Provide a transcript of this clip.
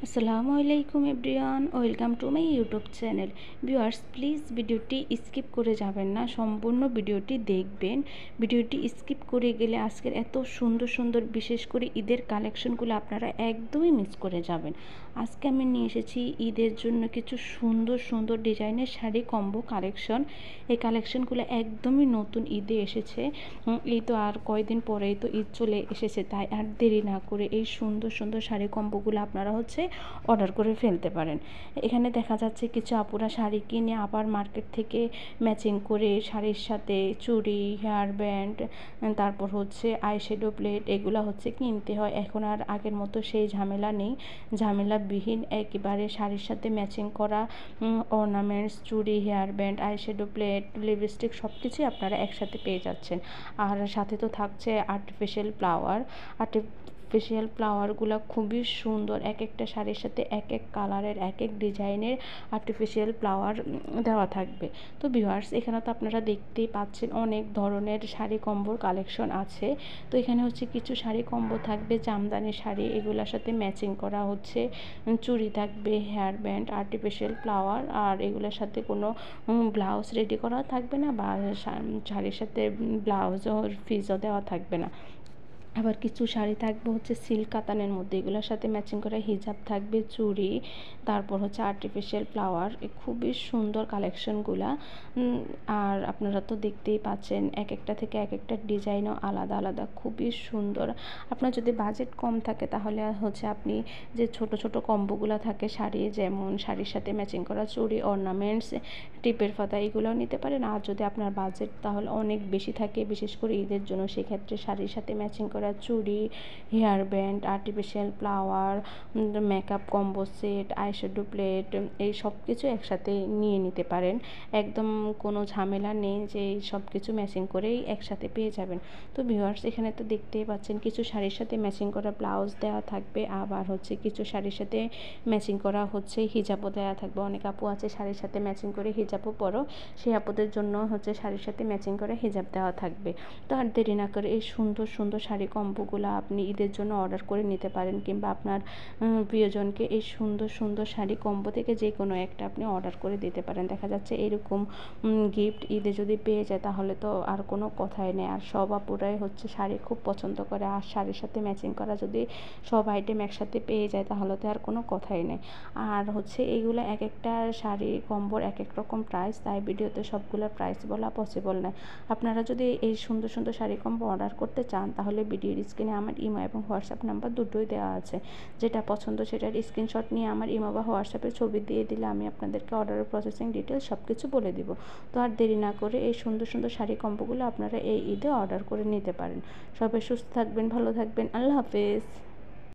আসসালামু আলাইকুম everyone, welcome to my YouTube channel. Viewers, please ভিডিওটি স্কিপ করে যাবেন না, সম্পূর্ণ ভিডিওটি দেখবেন। ভিডিওটি স্কিপ করে গেলে আজকের এত সুন্দর সুন্দর বিশেষ করে ঈদের কালেকশনগুলো আপনারা একদমই মিস করে যাবেন। আজকে আমি নিয়ে এসেছি ঈদের জন্য কিছু সুন্দর সুন্দর ডিজাইনের শাড়ি কম্বো কালেকশন। এই কালেকশনগুলো একদমই নতুন ঈদে এসেছে। এই তো আর কয়দিন পরেই তো ঈদ চলে এসেছে, তাই আর দেরি না করে এই সুন্দর সুন্দর শাড়ি কম্বোগুলো আপনারা অর্ডার করে ফেলতে পারেন। এখানে দেখা যাচ্ছে কিছু আপুরা শাড়ি কিনে আবার মার্কেট থেকে ম্যাচিং করে শাড়ির সাথে চুড়ি, হেয়ার ব্যান্ড, তারপর আইশ্যাডো প্লেট এগুলো কিনতে হয়। এখন আর আগের মতো সেই ঝামেলা নেই, ঝামেলাবিহীন একেবারে শাড়ির সাথে ম্যাচিং করা অর্নামেন্টস, চুড়ি, hair band, eyeshadow plate, lipstick সব কিছুই আপনারা একসাথে পেয়ে যাচ্ছেন। আর সাথে তো থাকছে আর্টিফিশিয়াল ফ্লাওয়ারগুলো খুবই সুন্দর। এক একটা শাড়ির সাথে এক এক কালারের, এক এক ডিজাইনের আর্টিফিশিয়াল ফ্লাওয়ার দেওয়া থাকবে। তো ভিউয়ার্স, এখানে তো আপনারা দেখতেই পাচ্ছেন অনেক ধরনের শাড়ি কম্বোর কালেকশন আছে। তো এখানে কিছু শাড়ি কম্বো থাকবে জামদানি শাড়ি, এগুলোর সাথে ম্যাচিং করা চুড়ি থাকবে, হেয়ার ব্যান্ড, আর্টিফিশিয়াল ফ্লাওয়ার, আর এগুলোর সাথে কোনো ব্লাউজ রেডি করা থাকবে না, বা শাড়ির সাথে ব্লাউজও ফিজও দেওয়া থাকবে না। আবার কিছু শাড়ি থাকবে সিল্ক কাতানের মধ্যে, এগুলোর সাথে ম্যাচিং করা হিজাব থাকবে, চুড়ি, তারপর আর্টিফিশিয়াল ফ্লাওয়ার। খুবই সুন্দর কালেকশনগুলা। আর আপনারা তো দেখতেই পাচ্ছেন এক একটা থেকে এক একটা ডিজাইনও আলাদা আলাদা, খুবই সুন্দর। আপনার যদি বাজেট কম থাকে তাহলে আপনি যে ছোট ছোট কম্বোগুলো থাকে শাড়ি, যেমন শাড়ির সাথে ম্যাচিং করা চুড়ি, অর্নামেন্টস, টিপের পাতা, এগুলোও নিতে পারেন। আর যদি আপনার বাজেট তাহলে অনেক বেশি থাকে, বিশেষ করে ঈদের জন্য, সেক্ষেত্রে শাড়ির সাথে ম্যাচিং করা চুড়ি, hair band, artificial flower, makeup combo set, eyeshadow plate, এই সব কিছু একসাথে নিয়ে নিতে পারেন। একদম কোনো ঝামেলা নেই যে সব কিছু ম্যাচিং করেই একসাথে পেয়ে যাবেন। তো ভিউয়ার্স, এখানে তো দেখতেই পাচ্ছেন কিছু শাড়ির সাথে ম্যাচিং করা ব্লাউজ দেওয়া থাকবে, আবার কিছু শাড়ির সাথে ম্যাচিং করা হিজাবও দেওয়া থাকবে। অনেক আপু আছে শাড়ির সাথে ম্যাচিং করে হিজাবও পরো, সেই আপুদের জন্য শাড়ির সাথে ম্যাচিং করে হিজাব দেওয়া থাকবে। তো আর দেরি না করে এই সুন্দর সুন্দর শাড়ি কম্বোগুলো আপনি ঈদের জন্য অর্ডার করে নিতে পারেন, কিংবা আপনার প্রিয়জনকে এই সুন্দর সুন্দর শাড়ি কম্বো থেকে যে কোনো একটা আপনি অর্ডার করে দিতে পারেন। দেখা যাচ্ছে এরকম গিফট ঈদে যদি পেয়ে যায় তাহলে তো আর কোনো কথাই নেই। আর সব আপুরাই শাড়ি খুব পছন্দ করে, আর শাড়ির সাথে ম্যাচিং করা যদি সব আইটেম একসাথে পেয়ে যায় তাহলে তো আর কোনো কথাই নেই। আর এইগুলো এক একটা শাড়ি কম্বোর এক এক রকম প্রাইস, তাই ভিডিওতে সবগুলোর প্রাইস বলা পসিবল নয়। আপনারা যদি এই সুন্দর সুন্দর শাড়ি কম্বো অর্ডার করতে চান তাহলে ভিডিওর স্ক্রিনে আমার ইমো এবং হোয়াটসঅ্যাপ নাম্বার দুটোই দেওয়া আছে। যেটা পছন্দ সেটার স্ক্রিনশট নিয়ে আমার ইমো বা হোয়াটসঅ্যাপে ছবি দিয়ে দিলে আমি আপনাদেরকে অর্ডারের প্রসেসিং ডিটেলস সব কিছু বলে দিব। তো আর দেরি না করে এই সুন্দর সুন্দর শাড়ি কম্বোগুলো আপনারা এই ঈদে অর্ডার করে নিতে পারেন। সবাই সুস্থ থাকবেন, ভালো থাকবেন, আল্লাহ হাফেজ।